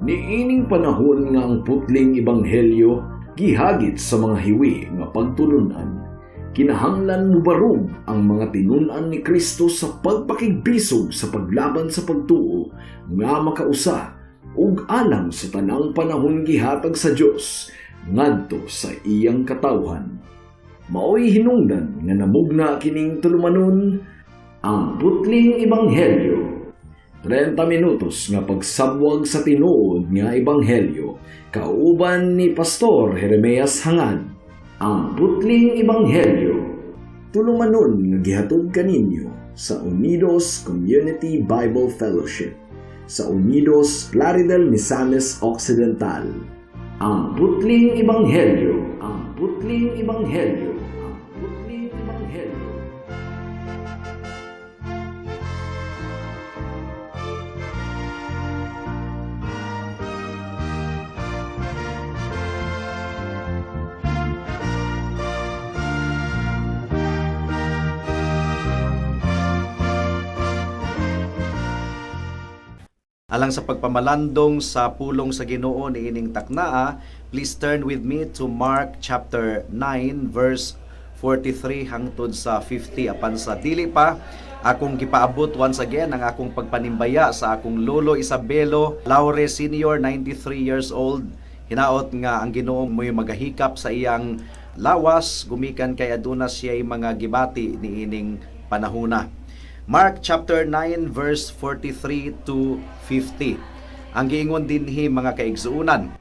Niining panahon nga ang putling ebanghelyo gihagit sa mga hiwi nga pagtulunan. Kinahanglan mo barog ang mga tinunan ni Kristo sa pagpakigbisog sa paglaban sa pagtuo nga makausa ug alang sa tanang panahon gihatag sa Dios ngadto sa iyang katawhan. Maoy hinungdan nga namugna kining tulumanon ang putling ebanghelyo. 30 minutos nga pagsabwag sa tinuod nga ebanghelyo kauban ni Pastor Jeremias Hangad. Ang putling ebanghelyo tulumanon nga gihatod kaninyo sa Unidos Community Bible Fellowship sa Unidos Plaridel, Misamis Occidental. Ang putling ebanghelyo, ang putling ebanghelyo, ang putling ebanghelyo. Alang sa pagpamalandong sa pulong sa Ginoo niining taknaa, please turn with me to Mark chapter 9 verse 43 hangtod sa 50. Apan sa dili pa akong gipaabot once again ang akong pagpanimbaya sa akong lolo Isabelo Laure Senior, 93 years old. Hinaot nga ang Ginoo mo'y magahikap sa iyang lawas gumikan kay aduna siya'y mga gibati niining panahona. Mark chapter 9 verse 43 to 50. Ang giingon dinhi mga kaigsuunan.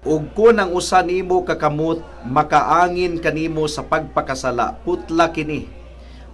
Ug kun ang usa nimo kakamot makaangin kanimo sa pagpakasala, putla kini.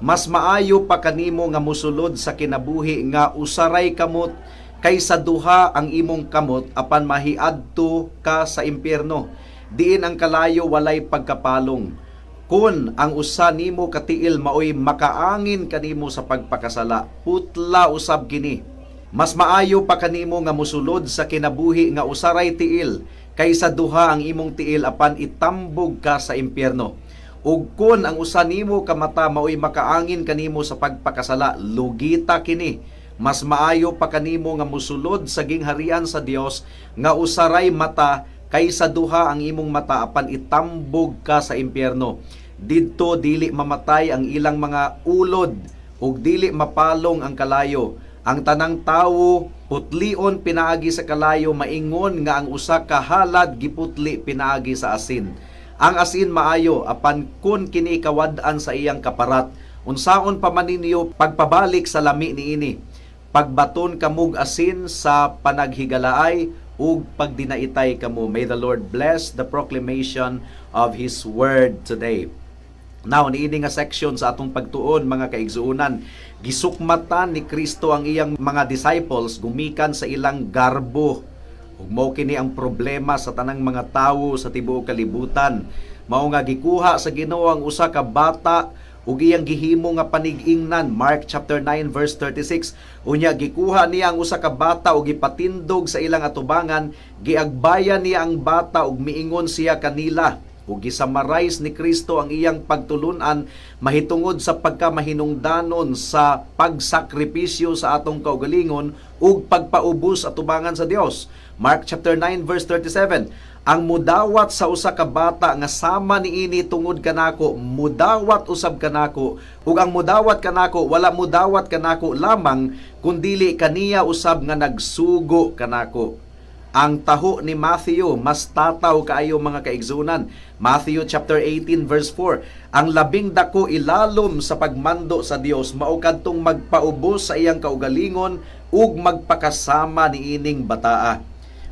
Mas maayo pa kanimo nga mosulod sa kinabuhi nga usaray kamot kaysa duha ang imong kamot apan mahiadto ka sa impyerno. Diin ang kalayo walay pagkapalong. Kun ang usa nimo katiil maoy makaangin kanimo sa pagpakasala, putla usab kini. Mas maayo pa kanimo nga mosulod sa kinabuhi nga usaray tiil kaysa duha ang imong tiil apan itambog ka sa impyerno. Ug kun ang usa nimo ka mata maoy makaangin kanimo sa pagpakasala, lugita kini. Mas maayo pa kanimo nga mosulod sa gingharian sa Dios nga usaray mata kaysa duha ang imong mata apan itambog ka sa impyerno. Didto dili mamatay ang ilang mga ulod ug dili mapalong ang kalayo. Ang tanang tawo putlion pinaagi sa kalayo, maingon nga ang usa ka halad giputli pinaagi sa asin. Ang asin maayo apan kun kini kawad-an sa iyang kaparat, unsaon pa man ninyo pagpabalik sa lami niini. Pagbaton kamug asin sa panaghigalaay ug pagdinaitay kamo. May the Lord bless the proclamation of His word today. Now, niini nga section sa atong pagtuon mga kaigsuunan, gisukmatan ni Kristo ang iyang mga disciples gumikan sa ilang garbo. Ug mao kini ang problema sa tanang mga tawo sa tibuok kalibutan. Mao nga gikuha sa Ginoo ang usa ka bata ug iyang gihimo nga panig-ingnan. Mark chapter 9 verse 36. Unya gikuha niya ang usa ka bata ug gipatindog sa ilang atubangan, giagbayan niya ang bata ug miingon siya kanila. Ug gisamarais ni Kristo ang iyang pagtulunan mahitungod sa pagkamahinungdanon sa pagsakripisyo sa atong kaugalingon ug pagpaubos atubangan sa Dios. Mark chapter 9 verse 37. Ang mudawat sa usa ka bata nga sama niini tungod kanako, mudawat usab kanako, ug ang mudawat kanako wala mudawat kanako lamang kundili kaniya usab nga nagsugo kanako. Ang taho ni Matthew mas tataw kaayo mga kaigsunan. Matthew chapter 18 verse 4. Ang labing dako ilalom sa pagmando sa Dios mao kadtong magpaubos sa iyang kaugalingon ug magpakasama niining bataa.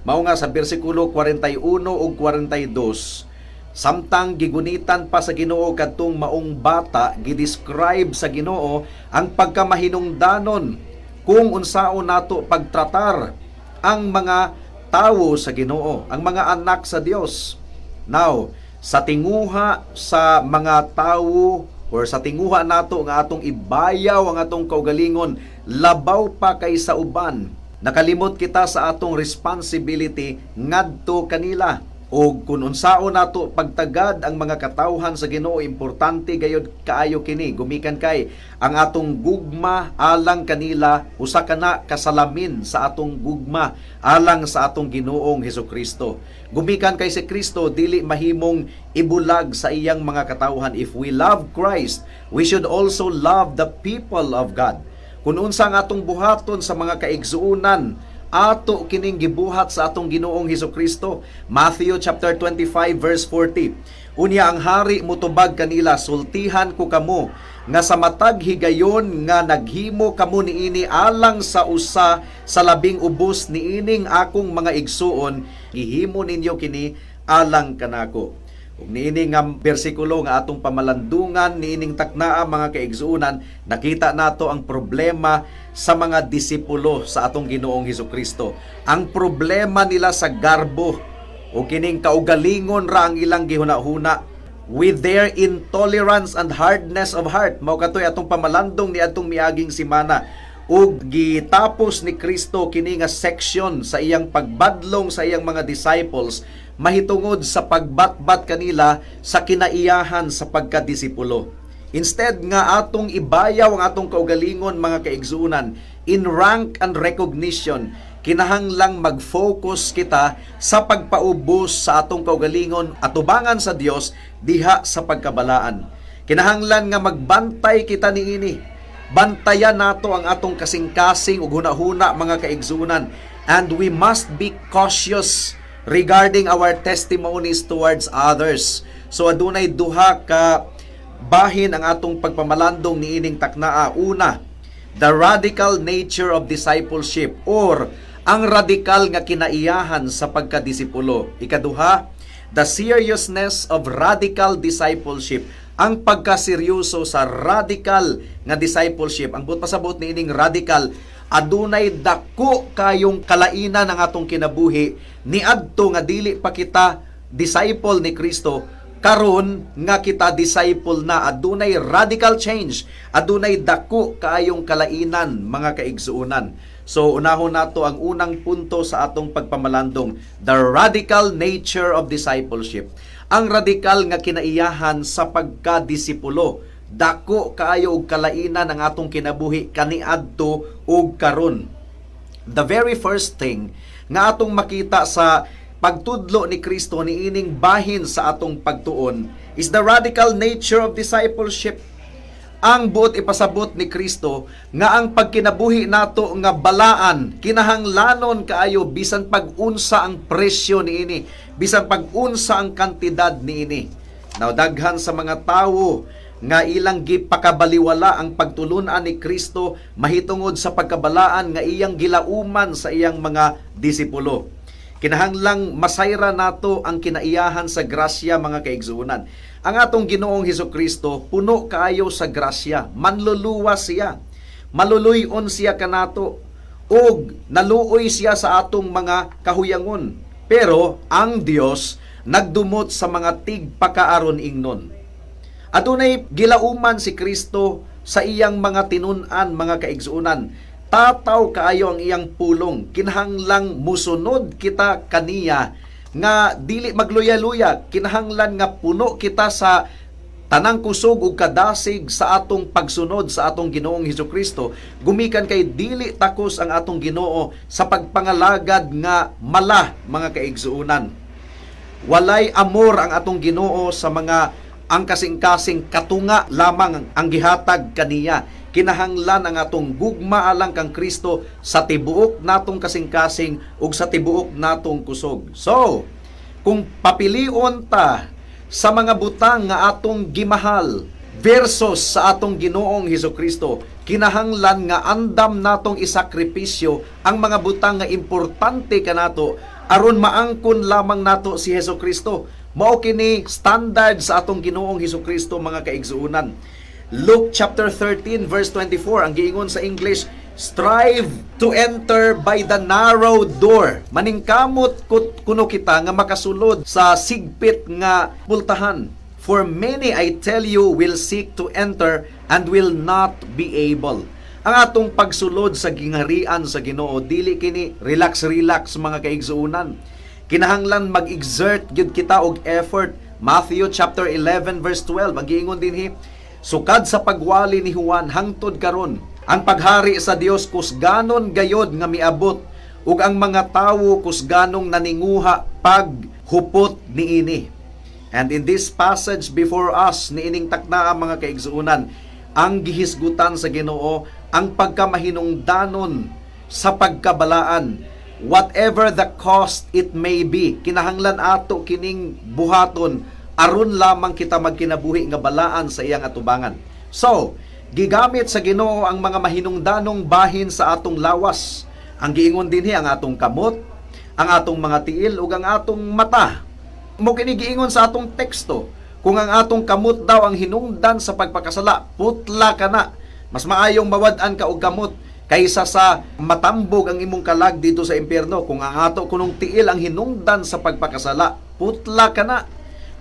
Mao nga sa bersikulo 41 ug 42, samtang gigunitan pa sa Ginoo kadtong maong bata, gidescribe sa Ginoo ang pagkamahinungdanon kung unsaon nato pagtratar ang mga tawo sa Ginoo, ang mga anak sa Dios. Now, sa tinguha sa mga tawo or sa tinguha nato nga atong ibayaw ang atong kaugalingon, labaw pa kay sa uban. Nakalimot kita sa atong responsibility ngadto kanila. O kung unsaon nato pagtagad ang mga katawhan sa Ginoo, importante gayud kaayo kini. Gumikan kay ang atong gugma alang kanila, usa kana kasalamin sa atong gugma alang sa atong Ginoong Hesukristo. Gumikan kay si Kristo dili mahimong ibulag sa iyang mga katawhan. If we love Christ, we should also love the people of God. Kung unsa ang atong buhaton sa mga kaigsuunan, ato kining gibuhat sa atong Ginoong Hesukristo. Matthew chapter 25 verse 40. Unya ang hari mutubag kanila, sultihan ko kamo nga sa matag higayon nga naghimo kamo niini alang sa usa sa labing ubos niining akong mga igsuon, gihimo ninyo kini alang kanako. Ug niini nga bersikulo nga atong pamalandungan niining taknaa mga kaigsuunan, nakita nato ang problema sa mga disipulo sa atong Ginoong Hesukristo. Ang problema nila sa garbo o kining kaugalingon ra ang ilang gihuna-huna with their intolerance and hardness of heart. Mao katoy atong pamalandong ni atong miaging semana. Ug gitapos ni Kristo kini nga section sa iyang pagbadlong sa iyang mga disciples mahitungod sa pagbatbat kanila sa kinaiyahan sa pagkadisipulo. Instead nga atong ibayaw ang atong kaugalingon mga kaigsuunan in rank and recognition, kinahanglang mag-focus kita sa pagpaubos sa atong kaugalingon atubangan sa Dios diha sa pagkabalaan. Kinahanglan nga magbantay kita niini. Bantayan nato ang atong kasing-kasing ug hunahuna mga kaigsuunan, and we must be cautious regarding our testimonies towards others. So adunay duha ka bahin ang atong pagpamalandong niining taknaa. Una, the radical nature of discipleship, or ang radikal nga kinaiyahan sa pagkadisipulo. Ikaduha, the seriousness of radical discipleship, ang pagkaseryoso sa radical nga discipleship. Ang pasabot niining radical, adunay dako kayong kalainan ang atong kinabuhi niadto nga dili pa kita disciple ni Kristo, karon nga kita disciple na. Adunay radical change, adunay dako kayong kalainan mga kaigsuunan. So unahon nato ang unang punto sa atong pagpamalandong, the radical nature of discipleship. Ang radikal nga kinaiyahan sa pagkadisipulo. Dako kaayo og kalainan ang atong kinabuhi kaniadto ug karon. The very first thing nga atong makita sa pagtudlo ni Kristo niining bahin sa atong pagtuon is the radical nature of discipleship. Ang buot ipasabot ni Kristo nga ang pagkinabuhi nato nga balaan, kinahanglanon kaayo bisan pag-unsa ang presyo niini, bisan pag-unsa ang kantidad niini. Now daghan sa mga tawo nga ilang gipakabaliwala ang pagtulunan ni Kristo mahitungod sa pagkabalaan nga iyang gilauman sa iyang mga disipulo. Kinahanglang masayra nato ang kinaiyahan sa grasya mga kaigsuunan. Ang atong Ginoong Hesukristo puno kaayo sa grasya, manluluwas siya, maluluyon siya kanato, ug naluoy siya sa atong mga kahuyangon. Pero ang Dios nagdumot sa mga tigpakaaron ingnon. Adunay gilauman si Kristo sa iyang mga tinun-an mga kaigsuunan. Tataw kaayo ang iyang pulong. Kinahanglang musunod kita kaniya nga dili magluya-luya. Kinahanglan nga puno kita sa tanang kusog ug kadasig sa atong pagsunod sa atong Ginoong Hesukristo. Gumikan kay dili takos ang atong Ginoo sa pagpangalagad nga mala mga kaigsuunan. Walay amor ang atong Ginoo sa mga ang kasing-kasing katunga lamang ang gihatag kaniya. Kinahanglan ang atong gugma alang kang Kristo sa tibuok natong kasing-kasing ug sa tibuok natong kusog. So, kung papilion ta sa mga butang nga atong gimahal versus sa atong Ginoong Hesukristo, kinahanglan nga andam natong isakripisyo ang mga butang nga importante kanato aron maangkon lamang nato si Hesukristo. Mao kini standard sa atong Ginoong Hesukristo mga kaigsuunan. Luke chapter 13 verse 24 ang giingon sa English, strive to enter by the narrow door. Maningkamot kuno kita nga makasulod sa sigpit nga pultahan. For many, I tell you, will seek to enter and will not be able. Ang atong pagsulod sa gingharian sa Ginoo dili kini relax mga kaigsuunan. Kinahanglan mag-exert gyud kita og effort. Matthew chapter 11 verse 12 ang giingon dinhi, sukad sa pagwali ni Juan hangtod karon, ang paghari sa Dios kusganon gayod nga miabot, ug ang mga tawo kusganong naninguha paghupot niini. And in this passage before us, niining takna ang mga kaigsuunan, ang gihisgutan sa Ginoo, ang pagkamahinungdanon sa pagkabalaan, whatever the cost it may be, kinahanglan ato kining buhaton, aron lamang kita magkinabuhi nga balaan sa iyang atubangan. So, gigamit sa Ginoo ang mga mahinungdanong bahin sa atong lawas. Ang giingon dinhi ang atong kamot, ang atong mga tiil ug ang atong mata. Mo kini giingon sa atong teksto, kung ang atong kamot daw ang hinungdan sa pagpakasala, putla ka na. Mas maayong mawad-an ka og kamot kaysa sa matambog ang imong kalag dito sa impyerno. Kung ang ato kunong tiil ang hinungdan sa pagpakasala, putla ka na.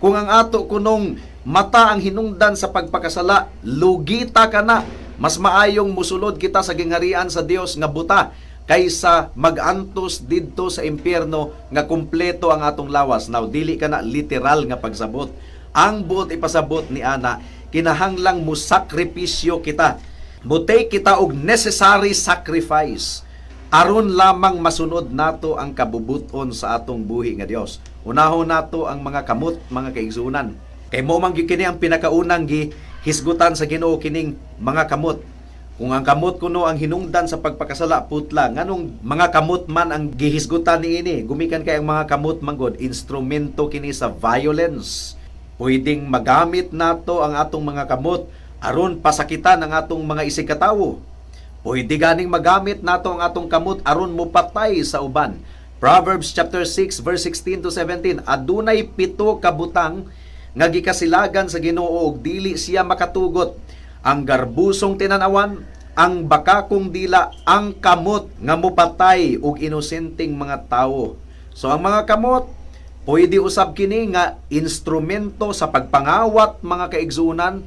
Kung ang ato kunong mata ang hinungdan sa pagpakasala, lugita ka na. Mas maayong musulod kita sa gingharian sa Dios nga buta kaysa mag-antos didto sa impyerno nga kumpleto ang atong lawas. Now, dili ka na literal nga pagsabot. Ang buot ipasabot ni ana, kinahanglang mo sakripisyo kita. Mutay kita og necessary sacrifice aron lamang masunod nato ang kabubuton sa atong buhi nga Dios. Unahon nato ang mga kamot, mga kaigsunan. Kay mo man gyud kini ang pinakaunang gihisgutan sa Ginoo kining mga kamot. Kung ang kamot kuno ang hinungdan sa pagpakasala, putla, nganong mga kamot man ang gihisgutan niini, gumikan kay ang mga kamot manggod, instrumento kini sa violence. Pwedeng magamit nato ang atong mga kamot aron pasakitan ang atong mga isig katawo. Pwede ganing magamit nato ang atong kamot aron mopatay sa uban. Proverbs chapter 6 verse 16 to 17, adunay 7 ka butang nga gikasilagan sa Ginoo ug dili siya makatugot. Ang garbusong tinanawan, ang bakakong dila, ang kamot nga mopatay og inosenteng mga tawo. So ang mga kamot pwede usab kini nga instrumento sa pagpangawat, mga kaigsunan.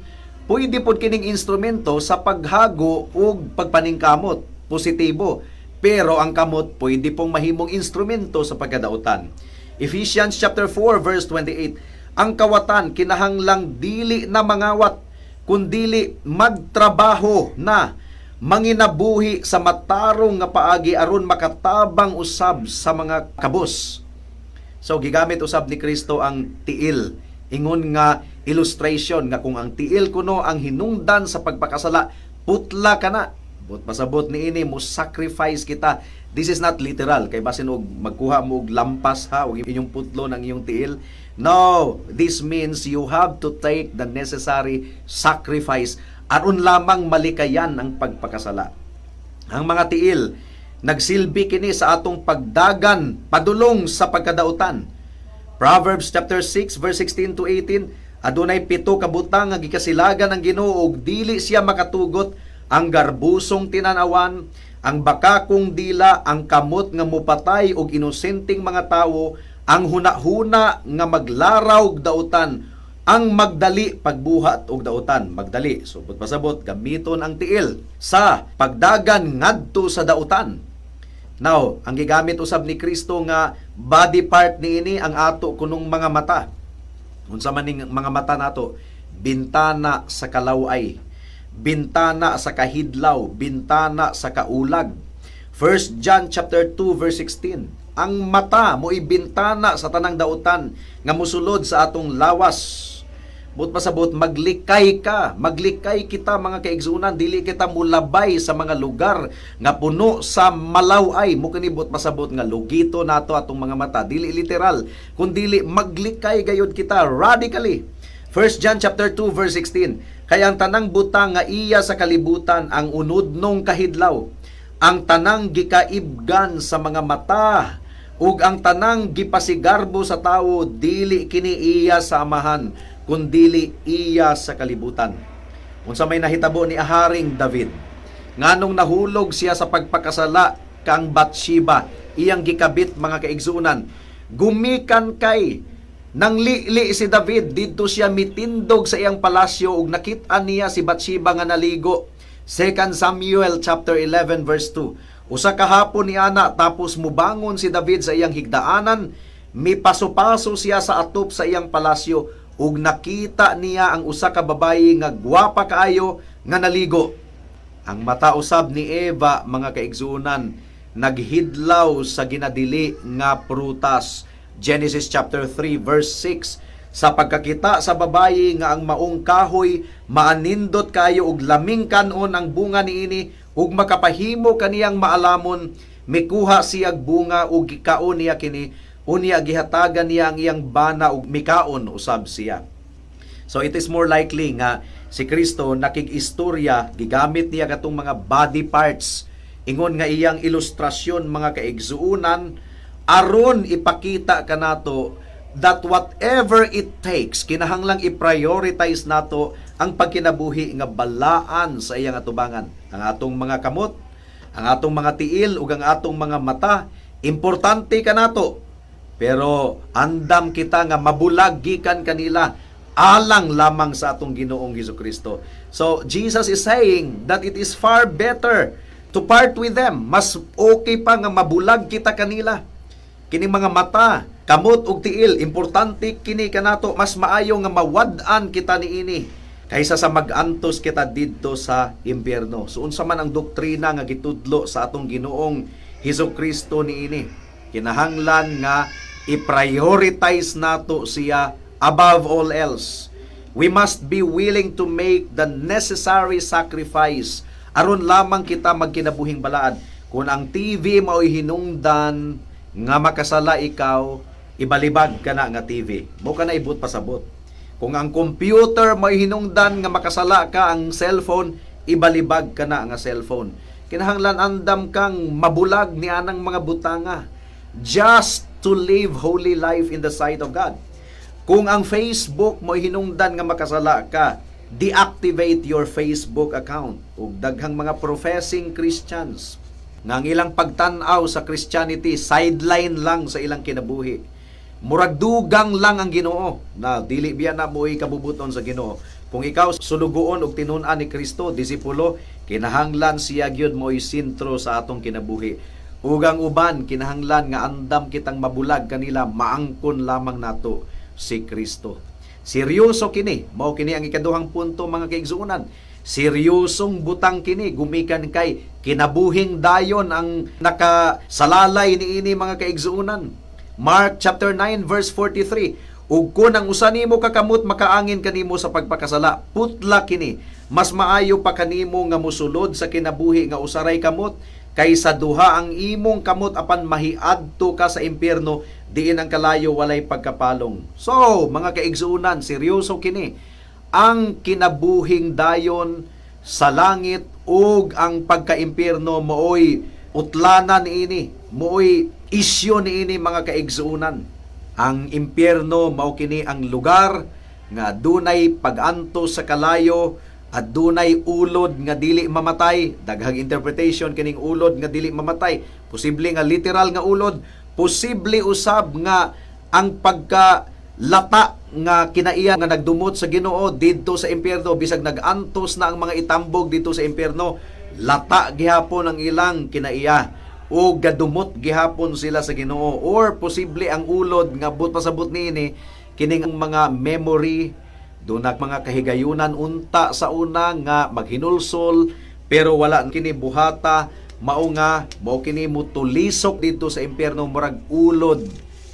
Pwede pod kining instrumento sa paghago ug pagpaningkamot, positibo. Pero ang kamot pwede pong mahimong instrumento sa pagkadautan. Ephesians chapter 4 verse 28, ang kawatan kinahanglang dili na mangawat, kundili magtrabaho na manginabuhi sa matarong nga paagi aron makatabang usab sa mga kabus. So gigamit usab ni Kristo ang tiil. Ingon nga illustration nga kung ang tiil kuno ang hinungdan sa pagpakasala, putla ka na. But pasabot ni ini mo sacrifice kita. This is not literal kay basin og magkuha mo og lampas ha og inyong putlo ng iyong tiil. No, this means you have to take the necessary sacrifice aron lamang malikayan ang pagpakasala. Ang mga tiil nagsilbi kini sa atong pagdagan padulong sa pagkadautan. Proverbs chapter 6 verse 16 to 18, adunay 7 ka butang nga gikasilagan ang Ginoo ug dili siya makatugot, ang garbusong tinanawan, ang bakakong dila, ang kamot nga mopatay og inosenteng mga tawo, ang huna-huna nga maglaraw og dautan, ang magdali pagbuhat og dautan. Magdali, so pasabot gamiton ang tiil sa pagdagan ngadto sa dautan. Now, ang gigamit usab ni Kristo nga body part niini ang ato kunong mga mata. Unsa man ning mga mata nato? Bintana sa kalaway, bintana sa kahidlaw, bintana sa kaulag. 1 John chapter 2 verse 16. Ang mata mo'y bintana sa tanang dautan nga mosulod sa atong lawas. But pasabot maglikay ka, maglikay kita mga kaigsunan, dili kita mulabay sa mga lugar nga puno sa malaway. Mo kini but pasabot nga lugito nato atong mga mata, dili literal, kundi maglikay gayud kita radically. 1 John chapter 2 verse 16. Kaya ang tanang butang nga iya sa kalibutan ang unodnong kahidlaw, ang tanang gikaibgan sa mga mata, ug ang tanang gipasigarbo sa tawo, dili kini iya sa amahan, kundili iya sa kalibutan. Unsa may nahitabo ni Haring David, nganong nahulog siya sa pagpakasala kang Bathsheba, iyang gikabit, mga kaigsunan. Gumikan kay nang li si David, dito siya mitindog sa iyang palasyo ug nakit-an niya si Bathsheba nga naligo. 2 Samuel chapter 11 verse 2. Usa ka hapon ni ana tapos mubangon si David sa iyang higdaanan, mipaso-paso siya sa atop sa iyang palasyo ug nakita niya ang usa ka babayi nga gwapa kaayo nga naligo. Ang mata usab ni Eva, mga kaigsuonan, naghidlaw sa ginadili nga prutas. Genesis chapter 3 verse 6. Sa pagkakita sa babayi nga ang maong kahoy maanindot kayo ug laming kanon ang bunga niini ug makapahimo kaniyang maalamon, mikuha siya bunga ug gikaon niya kini. Unya gihatagan niya ang iyang bana ug mikaon usab siya. So it is more likely nga si Kristo nakig-istorya, gigamit niya katong mga body parts, ingon nga iyang ilustrasyon, mga kaigsuunan, aron ipakita kanato that whatever it takes, kinahanglang i-prioritize nato ang pagkinabuhi nga balaan sa iyang atubangan. Ang atong mga kamot, ang atong mga tiil ug ang atong mga mata, importante kanato. Pero andam kita nga mabulag gikan kanila alang lamang sa atong Ginoong Hesukristo. So Jesus is saying that it is far better to part with them. Mas okay pa nga mabulag kita kanila. Kini mga mata, kamot ug tiil, importante kini kanato, mas maayo nga mawad-an kita niini kaysa sa magantos kita didto sa impyerno. So unsa man ang doktrina nga gitudlo sa atong Ginoong Hesukristo niini, kinahanglan nga i-prioritize nato siya above all else. We must be willing to make the necessary sacrifice aron lamang kita magkinabuhing balaan. Kung ang TV mao'y hinungdan nga makasala ikaw, ibalibag ka na nga TV. Mo ka na ibut pasabot. Kung ang computer mao'y hinungdan nga makasala ka ang cellphone, ibalibag ka na nga cellphone. Kinahanglan andam kang mabulag ni anang mga butanga just to live holy life in the sight of God. Kung ang Facebook mo hinungdan nga makasala ka, deactivate your Facebook account. Ug daghang mga professing Christians nga ang ilang pagtan-aw sa Christianity sideline lang sa ilang kinabuhi. Murag dugang lang ang Ginoo, na dili biya na mo'y kabubuton sa Ginoo. Kung ikaw sulugoon og tinun-an ni Kristo, disipulo, kinahanglan siya gyud mo'y sentro sa atong kinabuhi. Ugang uban, kinahanglan nga andam kitang mabulag kanila, maangkon lamang nato si Kristo. Seryoso kini, mao kini ang ikaduhang punto, mga kaigsuonan. Seryosong butang kini, gumikan kay kinabuhing dayon ang nakasalalay niini, mga kaigsuonan. Mark chapter 9 verse 43. Ug kun ang usa nimo kakamot makaangin kanimo sa pagpakasala, putla kini. Mas maayo pa kanimo nga mosulod sa kinabuhi nga usaray kamot kaysa duha ang imong kamot apan mahiadto ka sa impyerno, diin ang kalayo walay pagkapalong. So, mga kaigsuunan, seryoso kini. Ang kinabuhing dayon sa langit ug ang pagka-impyerno mooy utlanan niini, mooy isyu niini, mga kaigsuunan. Ang impyerno mao kini ang lugar nga dunay pag-antos sa kalayo at dunay ulod nga dili mamatay. Daghang interpretation kining ulod nga dili mamatay. Posible nga literal nga ulod, posible usab nga ang pagkalata nga kinaiya nga nagdumot sa Ginoo didto sa impyerno, bisag nagantos na ang mga itambog dito sa impyerno, lata gihapon ang ilang kinaiya o gadumot gihapon sila sa Ginoo. Or posible ang ulod nga but pasabot niini kining mga memory, doon mga kahigayunan unta sa una nga maghinulsol pero wala kini buhata, mao kini mutulisok dito sa impyerno, murag ulod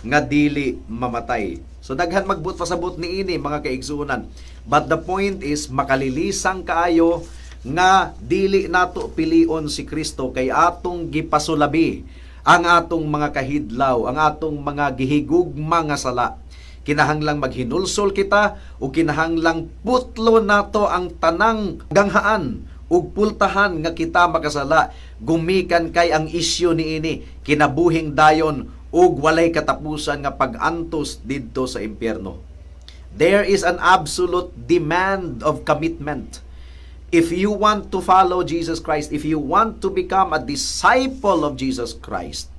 nga dili mamatay. So daghan magbut pasabot niini, mga kaigsuonan. But the point is makalilisang kaayo nga dili nato pilion si Kristo kay atong gipasulabi ang atong mga kahidlaw, ang atong mga gihigugma nga sala. Kinahanglang maghinulsol kita o kinahanglang putlo nato ang tanang ganghaan ug pultahan nga kita makasala, gumikan kay ang isyu niini kinabuhing dayon ug walay katapusan nga pag-antos didto sa impyerno. There is an absolute demand of commitment. If you want to follow Jesus Christ, if you want to become a disciple of Jesus Christ,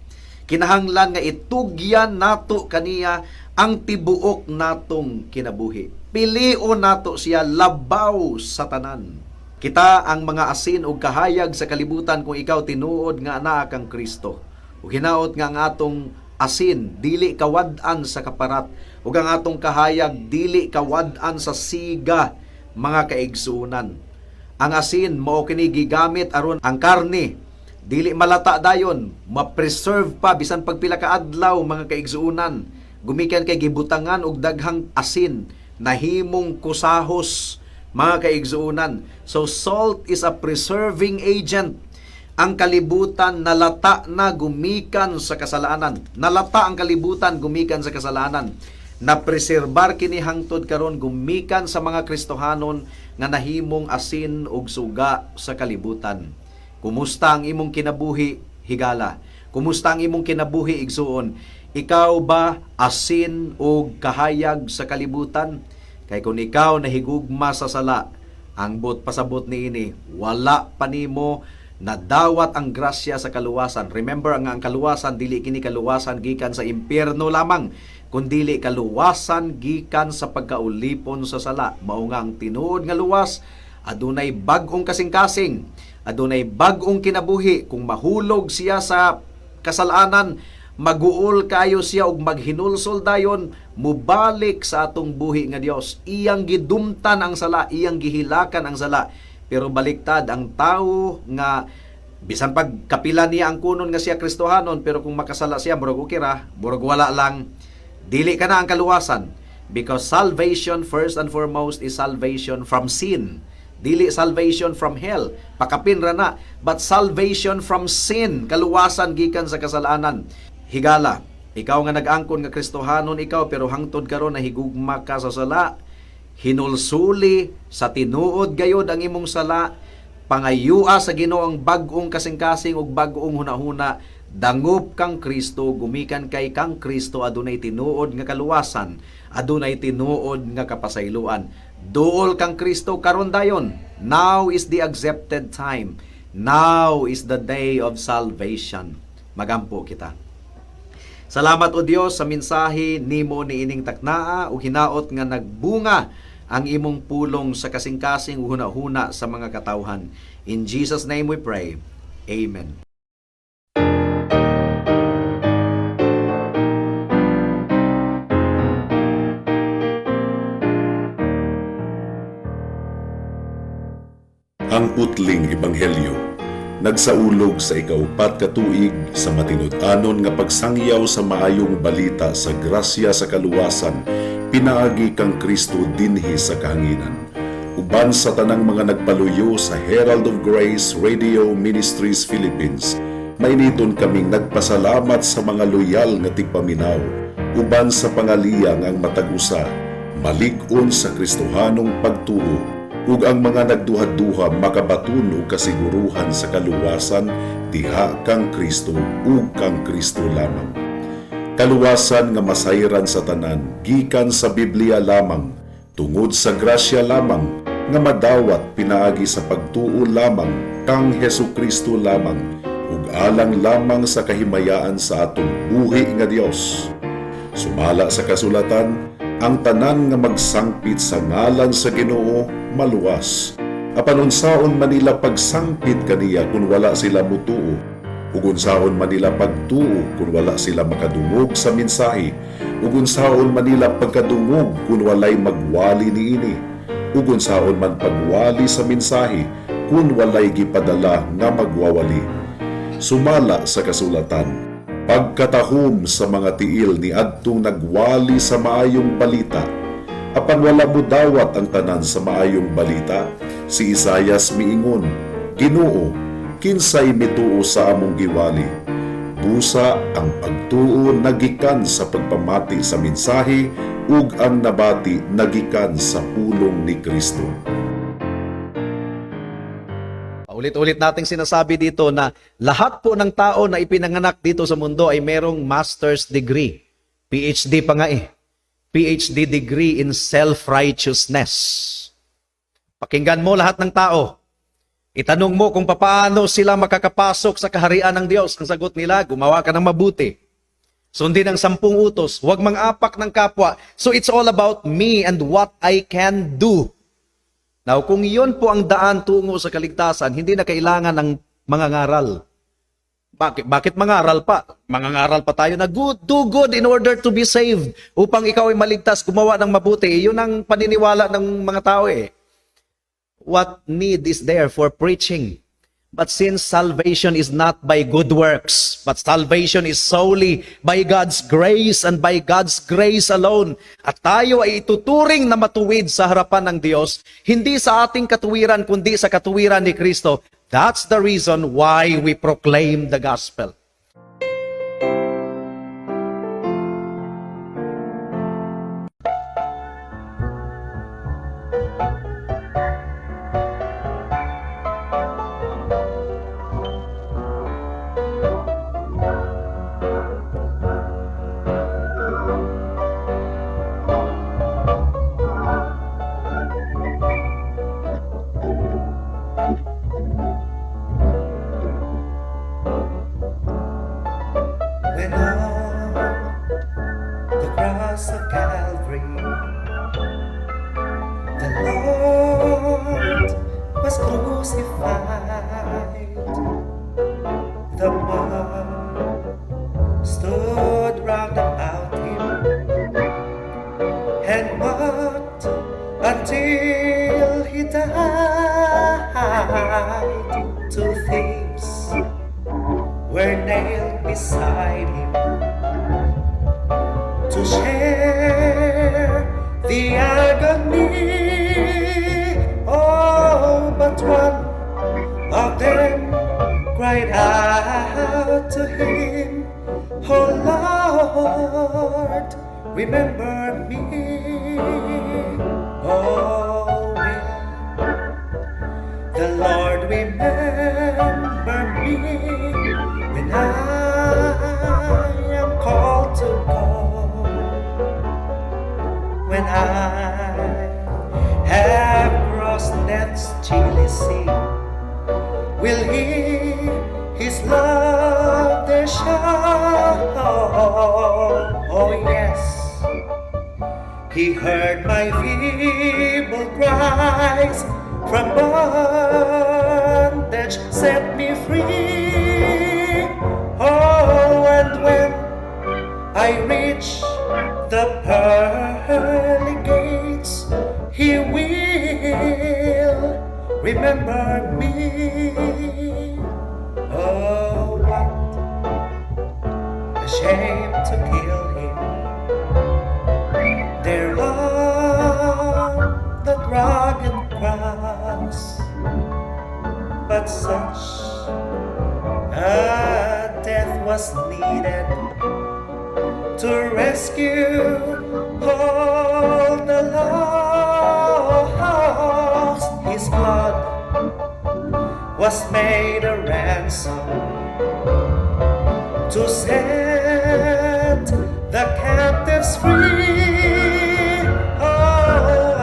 kinahanglan nga itugyan nato kaniya ang tibuok natong kinabuhi. Pilion nato siya labaw sa tanan. Kita ang mga asin ug kahayag sa kalibutan kung ikaw tinuod nga anaa kang Kristo. Ug hinaot nga ang atong asin, dili kawad-an sa kaparat. Ug ang atong kahayag, dili kawad-an sa siga, mga kaigsuunan. Ang asin mao kini gigamit aron ang karne dili malata dayon, ma-preserve pa bisan pagpila ka adlaw, mga kaigsuunan. Gumikan kay gibutangan og daghang asin nahimong kusahos, mga kaigsuunan. So salt is a preserving agent. Ang kalibutan nalata na gumikan sa kasalanan. Nalata ang kalibutan gumikan sa kasalanan. Napreserbar kini hangtod karon gumikan sa mga Kristohanon nga nahimong asin ug suga sa kalibutan. Kumusta ang imong kinabuhi, higala? Kumusta ang imong kinabuhi, igsuon? Ikaw ba asin ug kahayag sa kalibutan? Kay kung ikaw nahigugma sa sala, ang pasabot niini, wala pa nimo nadawat ang grasya sa kaluwasan. Remember, ang kaluwasan dili kini kaluwasan gikan sa impyerno lamang, kundili kaluwasan gikan sa pagkaulipon sa sala. Mao nga ang tinuod nga luwas, adunay bag-ong kasing-kasing, adunay bag-ong kinabuhi. Kung mahulog siya sa kasalanan, maguol kayo siya ug maghinulsol dayon, mubalik sa atong buhi nga Dios. Iyang gidumtan ang sala, iyang gihilakan ang sala. Pero baliktad ang tao nga bisan pag kapila niya ang kunon nga siya Kristohanon, pero kung makasala siya, murag okay ra, murag wala lang, dili ka na ang kaluwasan. Because salvation, first and foremost, is salvation from sin. Dili salvation from hell, pakapin ra na. But salvation from sin, kaluwasan gikan sa kasalanan. Higala, ikaw nga nag-angkon nga Kristohanon ikaw, pero hangtod karon nahigugma ka sa sala, hinulsuli sa tinuod gayod ang imong sala, pangayua sa Ginoo ang bag-ong kasing-kasing ug bag-ong hunahuna, dangop kang Kristo, gumikan kay kang Kristo, adunay tinuod nga kaluwasan, adunay tinuod nga kapasayloan. Duol kang Kristo karon dayon. Now is the accepted time. Now is the day of salvation. Magampo kita. Salamat o Dios sa mensahe nimo niining taknaa ug hinaot nga nagbunga ang imong pulong sa kasing-kasing ug hunahuna sa mga katawhan. In Jesus' name we pray. Amen. Ang putling ebanghelyo nagsaulog sa ikaupat ka tuig sa matinud-anon nga pagsangyaw sa maayong balita sa grasya sa kaluwasan, pinaagi kang Kristo dinhi sa kahanginan. Uban sa tanang mga nagpaluyo sa Herald of Grace Radio Ministries Philippines, mainiton kaming nagpasalamat sa mga loyal nga tigpaminaw, uban sa pangaliyang ang matag-usa, malig-on sa Kristohanong pagtuo, ug ang mga nagduha-duha makabaton og kasiguruhan sa kaluwasan diha kang Kristo ug kang Kristo lamang. Kaluwasan nga masayran sa tanan gikan sa Biblia lamang, tungod sa grasya lamang nga madawat pinaagi sa pagtuo lamang kang Hesukristo lamang ug alang lamang sa kahimayaan sa atong buhi nga Dios. Sumala sa kasulatan, ang tanan nga magsangpit sa ngalan sa Ginoo maluwas. Apan unsaon man nila pagsangpit kaniya kung wala sila mutuo, ug unsaon man nila pagtuo kung wala sila makadungog sa mensahe, ug unsaon man nila pagkadungog kung walay magwali niini, ug unsaon man pagwali sa mensahe kung walay gipadala nga magwawali. Sumala sa kasulatan, pagkatahom sa mga tiil ni adtong nagwali sa maayong balita, apan wala mo dawat ang tanan sa maayong balita, si Isaias miingon, Ginoo, kinsay mituo sa among giwali? Busa ang pagtuo nagikan sa pagpamati sa mensahe ug ang nabati nagikan sa pulong ni Kristo. Ulit-ulit nating sinasabi dito na lahat po ng tao na ipinanganak dito sa mundo ay merong master's degree. PhD pa nga eh. PhD degree in self-righteousness. Pakinggan mo lahat ng tao. Itanong mo kung paano sila makakapasok sa kaharian ng Diyos. Ang sagot nila, gumawa ka ng mabuti. Sundin ang 10 utos. Huwag mang-apak ng kapwa. So it's all about me and what I can do. Now, kung iyon po ang daan tungo sa kaligtasan, hindi na kailangan ng mga ngaral. Bakit mangaral pa? Mangangaral pa tayo na do good in order to be saved. Upang ikaw ay maligtas, gumawa ng mabuti. Yun ang paniniwala ng mga tao eh. What need is there for preaching? But since salvation is not by good works, but salvation is solely by God's grace and by God's grace alone, at tayo ay ituturing na matuwid sa harapan ng Diyos, hindi sa ating katuwiran, kundi sa katuwiran ni Kristo, that's the reason why we proclaim the gospel. When on the cross of Calvary, the Lord was crucified. The mob stood round about him and mocked until he died. Two thieves were nailed beside him to share the agony. Oh, but one of them cried out to him, "Oh Lord, remember me." Oh, will the Lord remember me when I am called to go, when I have crossed death's chilly sea? Will He His love there show? Oh yes, He heard my feeble cries, from bondage set me free. Oh, and when I reach the pearly gates, He will remember me. Oh, what a shame to kill Him there on the rugged cross, but such a death was needed to rescue all the lost. His blood was made a ransom to set the captives free. Oh,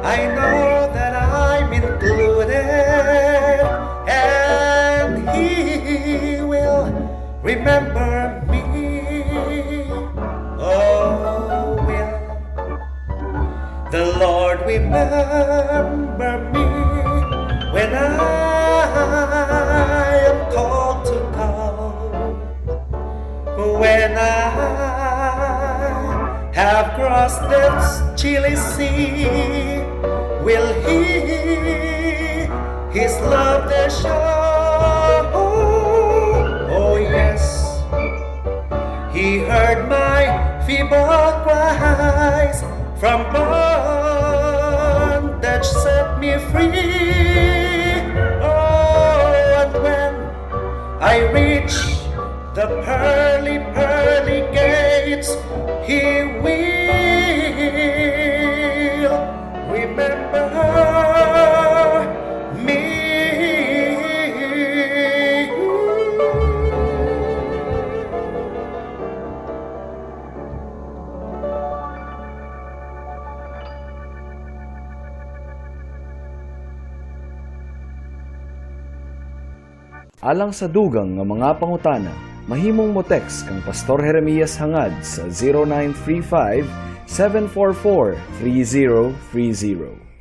I know that I'm included, and He will remember me. Oh, will the Lord remember me when I am called to go, when I have crossed death's chilly sea? Will He His love there show? Oh yes, He heard my feeble cries, from bondage set me free. Oh, and when I reach the pearly gates, He will remember me. Alang sa dugang nga mga pangutana, mahimong mo text kang Pastor Jeremias hangad sa 0935 744 3030.